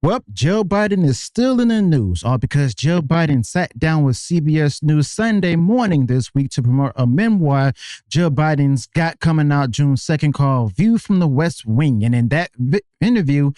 Well, Joe Biden is still in the news, all because Joe Biden sat down with CBS News Sunday morning this week to promote a memoir Joe Biden's got coming out June 2nd called View from the West Wing. And in that interview,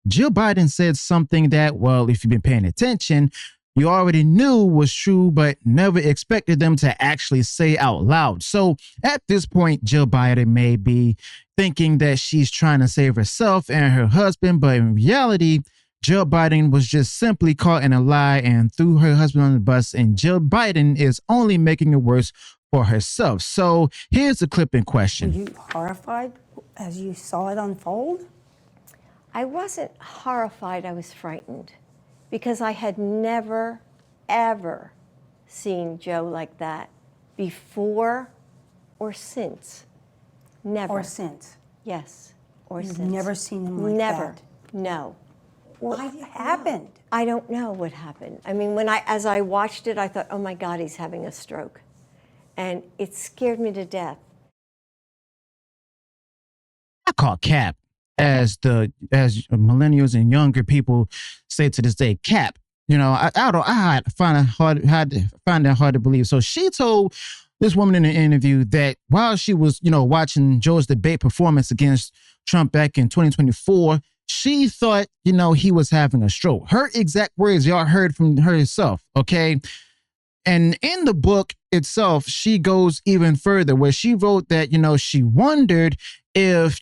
Joe Biden said something that, well, if you've been paying attention, you already knew was true, but never expected them to actually say out loud. So at this point, Joe Biden may be thinking that she's trying to save herself and her husband, but in reality, Jill Biden was just simply caught in a lie and threw her husband on the bus, and Jill Biden is only making it worse for herself. So here's the clip in question. Were you horrified as you saw it unfold? I wasn't horrified, I was frightened because I had never, ever seen Joe like that before or since. Never. Or since? Yes, or You've since. never seen him like never. that? No. What happened? I don't know what happened. I mean, as I watched it, I thought, oh my God, he's having a stroke. And it scared me to death. I call cap, as millennials and younger people say to this day, cap. You know, I find that hard to believe. So she told this woman in an interview that while she was, watching Joe's debate performance against Trump back in 2024, she thought, he was having a stroke. Her exact words, y'all heard from herself, okay? And in the book itself, she goes even further where she wrote that, she wondered if,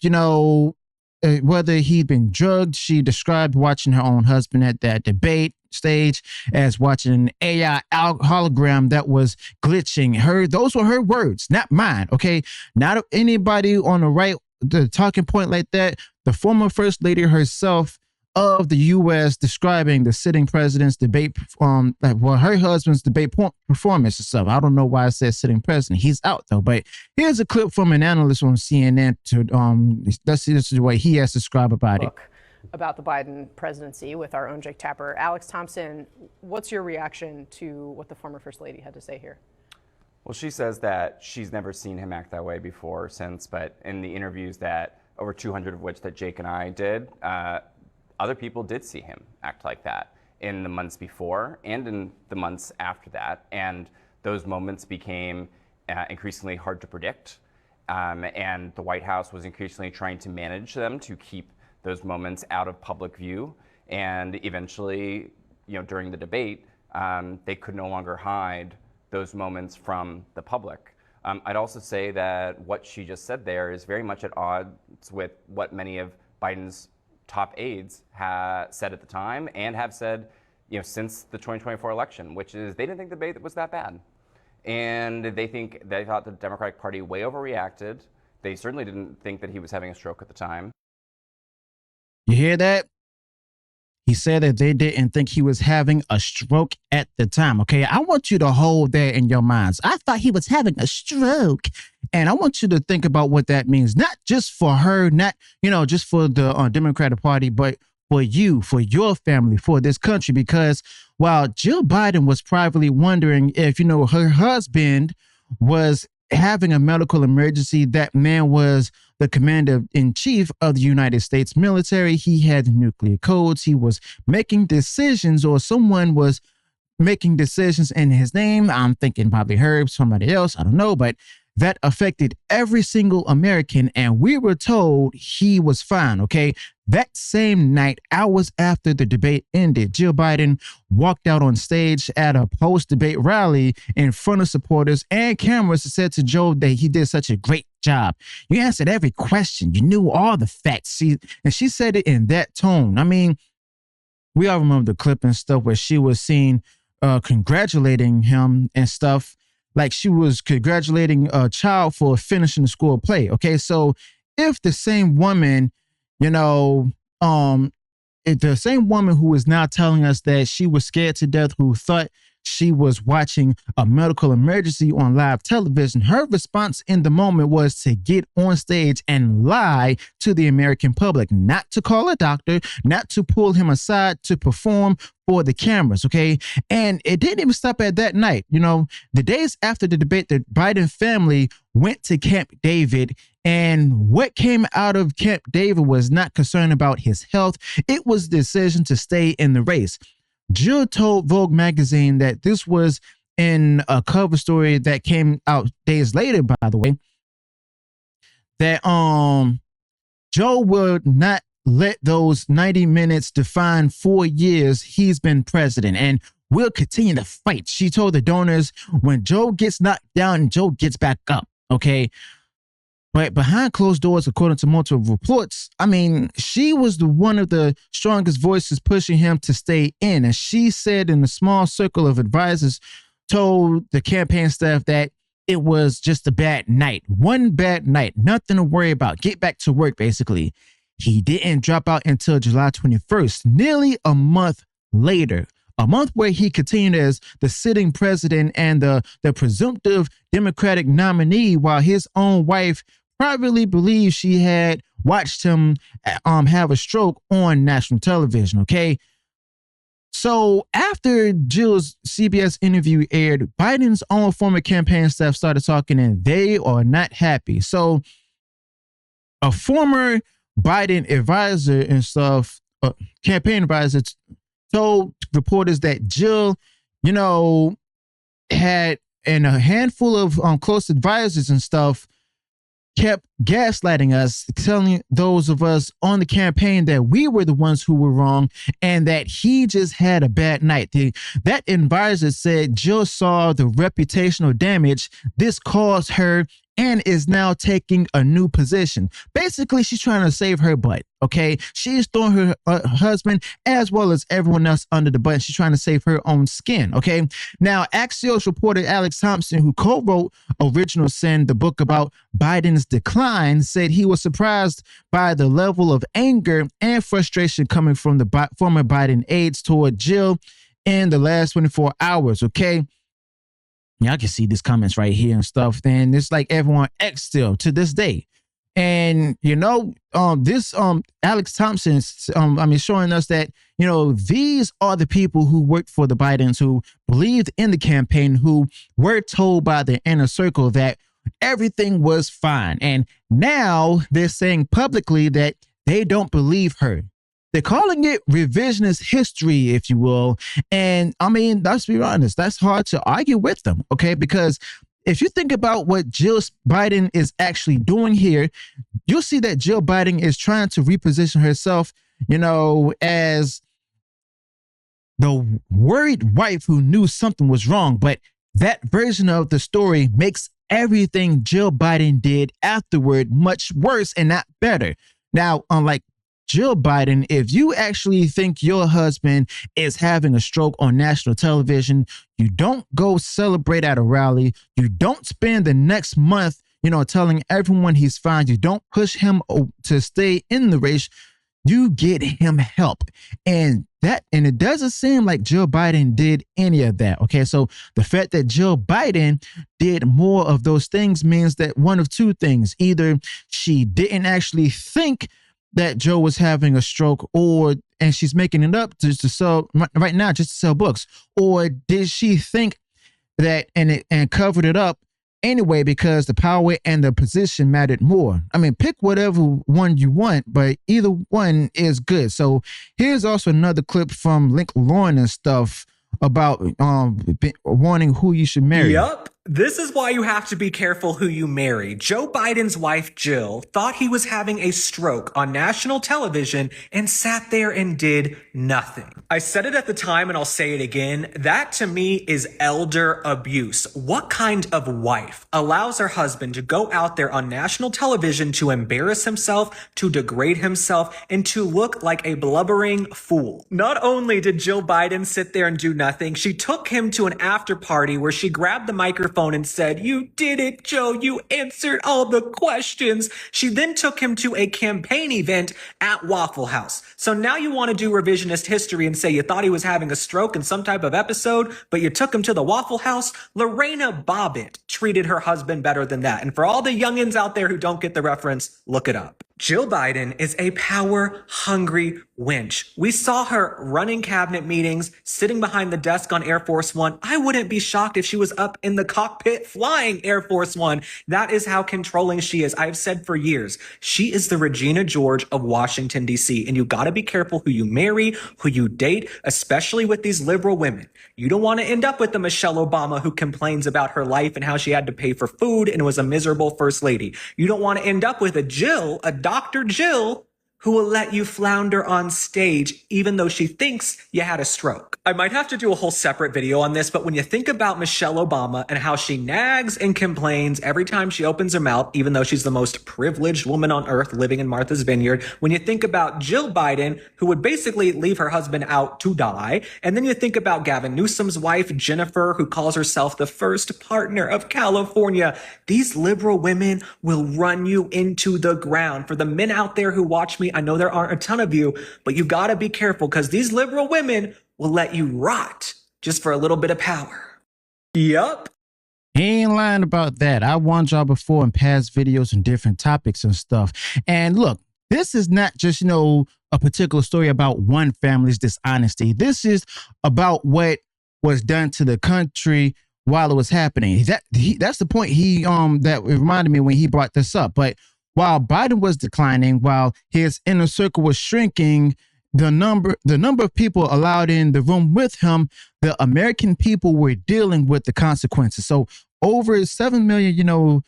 whether he'd been drugged. She described watching her own husband at that debate stage as watching an AI hologram that was glitching. Those were her words, not mine, okay? Not anybody on the right, the talking point like that. The former First Lady herself of the U.S. describing the sitting president's debate, her husband's debate performance and stuff. I don't know why I said sitting president. He's out though. But here's a clip from an analyst on CNN this is the way he has described about it. About the Biden presidency with our own Jake Tapper. Alex Thompson, what's your reaction to what the former First Lady had to say here? Well, she says that she's never seen him act that way before or since, but in the interviews that over 200 of which that Jake and I did, other people did see him act like that in the months before and in the months after that. And those moments became increasingly hard to predict. And the White House was increasingly trying to manage them to keep those moments out of public view. And eventually, during the debate, they could no longer hide those moments from the public. I'd also say that what she just said there is very much at odds with what many of Biden's top aides said at the time and have said, since the 2024 election, which is they didn't think the debate was that bad. And they thought the Democratic Party way overreacted. They certainly didn't think that he was having a stroke at the time. You hear that? He said that they didn't think he was having a stroke at the time. Okay, I want you to hold that in your minds. I thought he was having a stroke. And I want you to think about what that means, not just for her, not, just for the Democratic Party, but for you, for your family, for this country. Because while Jill Biden was privately wondering if, her husband was having a medical emergency, that man was the commander-in-chief of the United States military. He had nuclear codes. He was making decisions, or someone was making decisions in his name. I'm thinking probably Herb, somebody else. I don't know, but that affected every single American. And we were told he was fine. Okay. That same night, hours after the debate ended, Jill Biden walked out on stage at a post-debate rally in front of supporters and cameras and said to Joe that he did such a great job. You answered every question. You knew all the facts. And she said it in that tone. I mean, we all remember the clip and stuff where she was seen congratulating him and stuff, like she was congratulating a child for finishing the school play. Okay, so if the same woman, if the same woman who is now telling us that she was scared to death, who thought she was watching a medical emergency on live television. Her response in the moment was to get on stage and lie to the American public, not to call a doctor, not to pull him aside to perform for the cameras, okay? And it didn't even stop at that night. You know, the days after the debate, the Biden family went to Camp David, and what came out of Camp David was not concerned about his health. It was the decision to stay in the race. Jill told Vogue magazine that this was in a cover story that came out days later, by the way, that Joe would not let those 90 minutes define 4 years he's been president and will continue to fight. She told the donors, when Joe gets knocked down, Joe gets back up, okay? But behind closed doors, according to multiple reports, I mean, she was one of the strongest voices pushing him to stay in. And she said in a small circle of advisors told the campaign staff that it was just a bad night. One bad night, nothing to worry about. Get back to work, basically. He didn't drop out until July 21st, nearly a month later. A month where he continued as the sitting president and the presumptive Democratic nominee, while his own wife privately believes she had watched him have a stroke on national television, okay? So after Jill's CBS interview aired, Biden's own former campaign staff started talking, and they are not happy. So a former Biden advisor and stuff, campaign advisor, told reporters that Jill, you know, had, and a handful of close advisors and stuff kept gaslighting us, telling those of us on the campaign that we were the ones who were wrong and that he just had a bad night. That advisor said Jill saw the reputational damage this caused her and is now taking a new position. Basically, she's trying to save her butt, okay? She's throwing her husband as well as everyone else under the bus. She's trying to save her own skin, okay? Now, Axios reporter Alex Thompson, who co-wrote Original Sin, the book about Biden's decline, said he was surprised by the level of anger and frustration coming from the former Biden aides toward Jill in the last 24 hours, okay? Y'all can see these comments right here and stuff. And it's like everyone X still to this day. And, you know, this Alex Thompson, showing us that, you know, these are the people who worked for the Bidens, who believed in the campaign, who were told by their inner circle that everything was fine. And now they're saying publicly that they don't believe her. They're calling it revisionist history, if you will. And I mean, let's be honest, that's hard to argue with them, okay? Because if you think about what Jill Biden is actually doing here, you'll see that Jill Biden is trying to reposition herself, you know, as the worried wife who knew something was wrong. But that version of the story makes everything Jill Biden did afterward much worse and not better. Now, unlike Jill Biden, if you actually think your husband is having a stroke on national television, you don't go celebrate at a rally. You don't spend the next month, you know, telling everyone he's fine. You don't push him to stay in the race. You get him help. And it doesn't seem like Jill Biden did any of that. Okay. So the fact that Jill Biden did more of those things means that one of two things: either she didn't actually think that Joe was having a stroke, and she's making it up to sell right now, just to sell books, or did she think that and covered it up anyway because the power and the position mattered more? I mean, pick whatever one you want, but either one is good. So here's also another clip from Link Lauren and stuff about warning who you should marry. Yup. This is why you have to be careful who you marry. Joe Biden's wife, Jill, thought he was having a stroke on national television and sat there and did nothing. I said it at the time and I'll say it again. That to me is elder abuse. What kind of wife allows her husband to go out there on national television to embarrass himself, to degrade himself, and to look like a blubbering fool? Not only did Jill Biden sit there and do nothing, she took him to an after party where she grabbed the microphone phone and said, "You did it, Joe. You answered all the questions." She then took him to a campaign event at Waffle House. So now you want to do revisionist history and say you thought he was having a stroke in some type of episode, but you took him to the Waffle House? Lorena Bobbitt treated her husband better than that. And for all the youngins out there who don't get the reference, look it up. Jill Biden is a power-hungry wench. We saw her running cabinet meetings, sitting behind the desk on Air Force One. I wouldn't be shocked if she was up in the cockpit flying Air Force One. That is how controlling she is. I've said for years, she is the Regina George of Washington, D.C. And you gotta be careful who you marry, who you date, especially with these liberal women. You don't want to end up with the Michelle Obama who complains about her life and how she had to pay for food and was a miserable first lady. You don't want to end up with a Jill, a Dr. Jill, who will let you flounder on stage even though she thinks you had a stroke. I might have to do a whole separate video on this, but when you think about Michelle Obama and how she nags and complains every time she opens her mouth, even though she's the most privileged woman on earth living in Martha's Vineyard, when you think about Jill Biden, who would basically leave her husband out to die, and then you think about Gavin Newsom's wife, Jennifer, who calls herself the first partner of California, these liberal women will run you into the ground. For the men out there who watch me, I know there aren't a ton of you, but you gotta be careful because these liberal women will let you rot just for a little bit of power. Yup. He ain't lying about that. I warned y'all before in past videos and different topics and stuff. And look, this is not just, a particular story about one family's dishonesty. This is about what was done to the country while it was happening. That's the point that reminded me when he brought this up. But while Biden was declining, while his inner circle was shrinking, the number of people allowed in the room with him, the American people were dealing with the consequences. So over 7 million,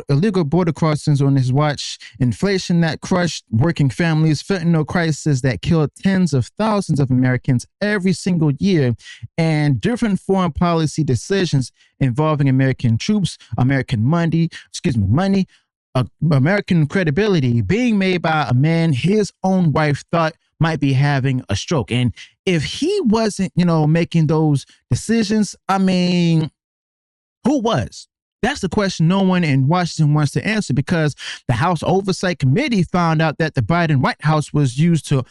illegal border crossings on his watch, inflation that crushed working families, fentanyl crisis that killed tens of thousands of Americans every single year, and different foreign policy decisions involving American troops, American money, American credibility being made by a man his own wife thought might be having a stroke. And if he wasn't, making those decisions, I mean, who was? That's the question no one in Washington wants to answer, because the House Oversight Committee found out that the Biden White House was using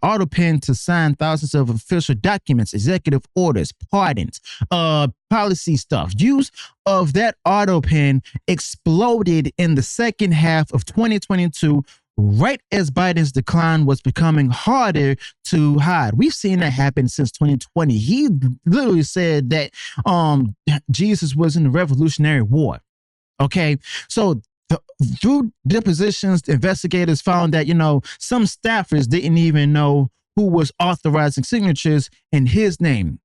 auto pen to sign thousands of official documents, executive orders, pardons, policy stuff. Use of that auto pen exploded in the second half of 2022, right as Biden's decline was becoming harder to hide. We've seen that happen since 2020. He literally said that Jesus was in the Revolutionary War. Okay, so through depositions, investigators found that some staffers didn't even know who was authorizing signatures in his name.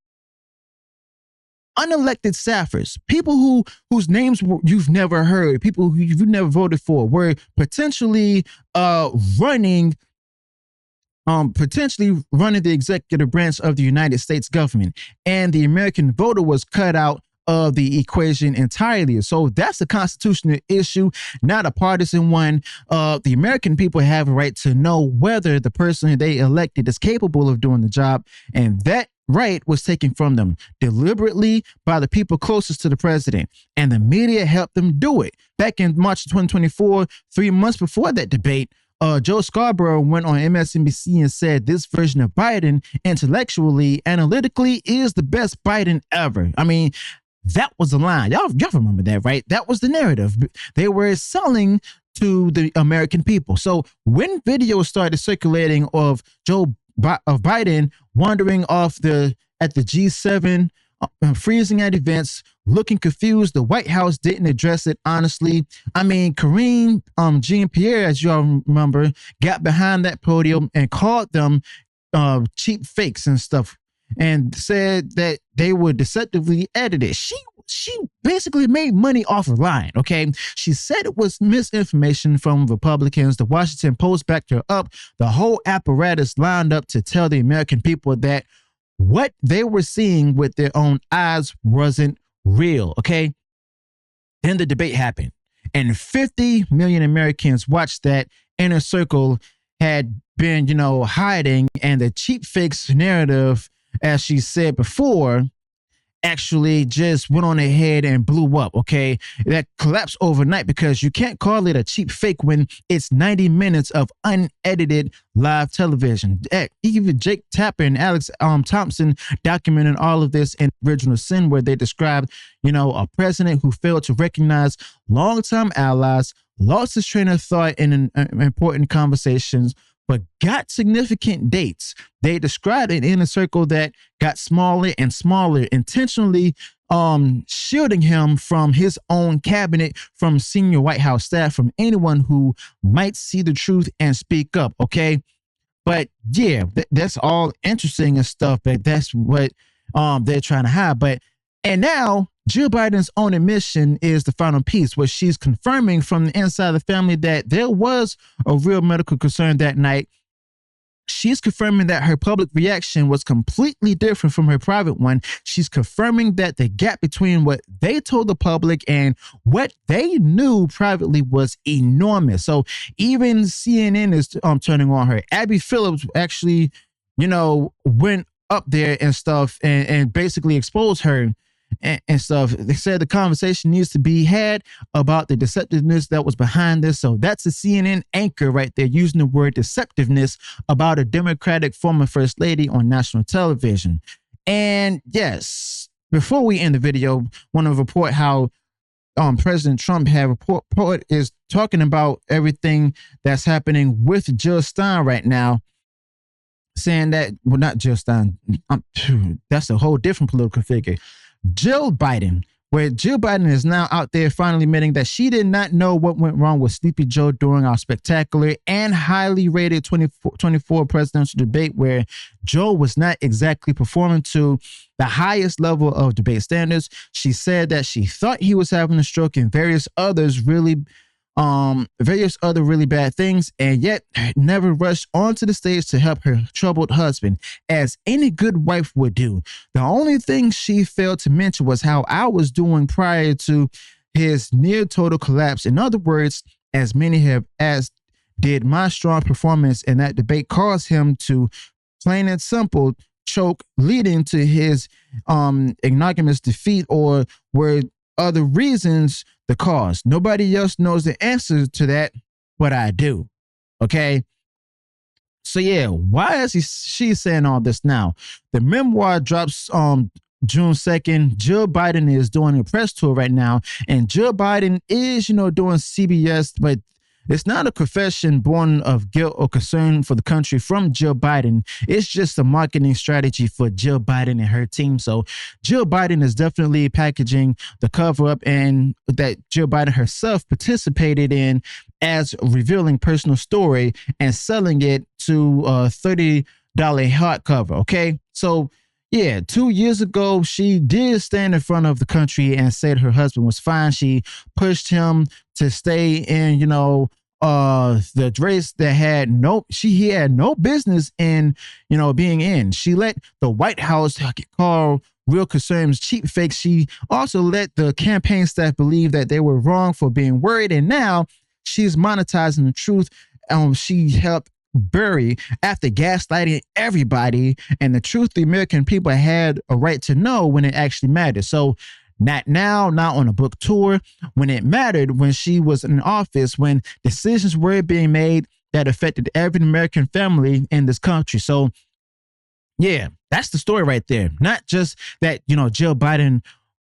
Unelected staffers, people whose names you've never heard, people who you've never voted for, were potentially running the executive branch of the United States government, and the American voter was cut out of the equation entirely. So that's a constitutional issue, not a partisan one. The American people have a right to know whether the person they elected is capable of doing the job, and that right was taken from them deliberately by the people closest to the president, and the media helped them do it. Back in March 2024, 3 months before that debate, Joe Scarborough went on MSNBC and said this version of Biden, intellectually, analytically, is the best Biden ever. I mean, that was the line. Y'all remember that, right? That was the narrative they were selling to the American people. So when videos started circulating of Biden wandering off at the G7, freezing at events, looking confused, the White House didn't address it honestly. I mean, Karine Jean-Pierre, as y'all remember, got behind that podium and called them cheap fakes and stuff, and said that they were deceptively edited. She basically made money off of lying, okay? She said it was misinformation from Republicans. The Washington Post backed her up. The whole apparatus lined up to tell the American people that what they were seeing with their own eyes wasn't real, okay? Then the debate happened, and 50 million Americans watched that. Inner Circle had been, hiding, and the cheap fakes narrative, as she said before, actually just went on ahead and blew up, okay? That collapsed overnight because you can't call it a cheap fake when it's 90 minutes of unedited live television. Even Jake Tapper and Alex Thompson documented all of this in Original Sin, where they described, a president who failed to recognize longtime allies, lost his train of thought in important conversations, but got significant dates. They described an inner circle that got smaller and smaller, intentionally shielding him from his own cabinet, from senior White House staff, from anyone who might see the truth and speak up, okay? But yeah, that's all interesting and stuff, but that's what they're trying to hide. And now Jill Biden's own admission is the final piece, where she's confirming from the inside of the family that there was a real medical concern that night. She's confirming that her public reaction was completely different from her private one. She's confirming that the gap between what they told the public and what they knew privately was enormous. So even CNN is turning on her. Abby Phillips actually, went up there and stuff and basically exposed her and stuff. They said the conversation needs to be had about the deceptiveness that was behind this. So that's a CNN anchor right there using the word deceptiveness about a Democratic former first lady on national television. And yes, before we end the video, want to report how President Trump is talking about everything that's happening with Jill Stein right now, saying that, well, not Jill Stein, that's a whole different political figure. Jill Biden, where Jill Biden is now out there finally admitting that she did not know what went wrong with Sleepy Joe during our spectacular and highly rated 2024 presidential debate, where Joe was not exactly performing to the highest level of debate standards. She said that she thought he was having a stroke and various other really bad things, and yet never rushed onto the stage to help her troubled husband, as any good wife would do. The only thing she failed to mention was how I was doing prior to his near total collapse. In other words, as many have asked, did my strong performance in that debate cause him to, plain and simple, choke, leading to his ignominious defeat, or were other reasons the cause? Nobody else knows the answer to that, but I do. Okay. So yeah, why is she saying all this now? The memoir drops June 2nd. Jill Biden is doing a press tour right now, and Jill Biden is, doing CBS, but it's not a confession born of guilt or concern for the country from Jill Biden. It's just a marketing strategy for Jill Biden and her team. So Jill Biden is definitely packaging the cover up, and that Jill Biden herself participated in, as revealing personal story and selling it to a $30 hardcover. Okay. So yeah, 2 years ago, she did stand in front of the country and said her husband was fine. She pushed him to stay in, the race that he had no business in, being in. She let the White House call real concerns cheap fakes. She also let the campaign staff believe that they were wrong for being worried. And now she's monetizing the truth. She helped bury after gaslighting everybody, and the truth the American people had a right to know when it actually mattered. So not now, not on a book tour, when it mattered, when she was in office, when decisions were being made that affected every American family in this country. So yeah, that's the story right there. Not just that, Jill Biden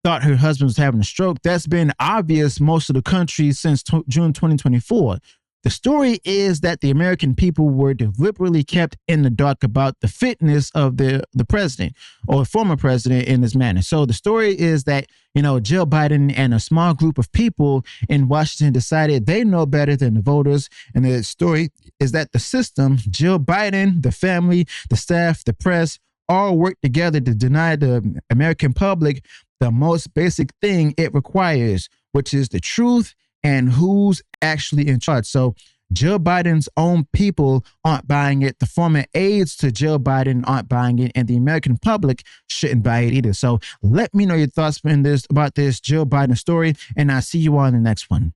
thought her husband was having a stroke. That's been obvious most of the country since June 2024. The story is that the American people were deliberately kept in the dark about the fitness of the president or former president in this manner. So the story is that, Jill Biden and a small group of people in Washington decided they know better than the voters. And the story is that the system, Jill Biden, the family, the staff, the press, all worked together to deny the American public the most basic thing it requires, which is the truth and who's actually in charge. So Jill Biden's own people aren't buying it. The former aides to Jill Biden aren't buying it, and the American public shouldn't buy it either. So let me know your thoughts about this Jill Biden story, and I'll see you all in the next one.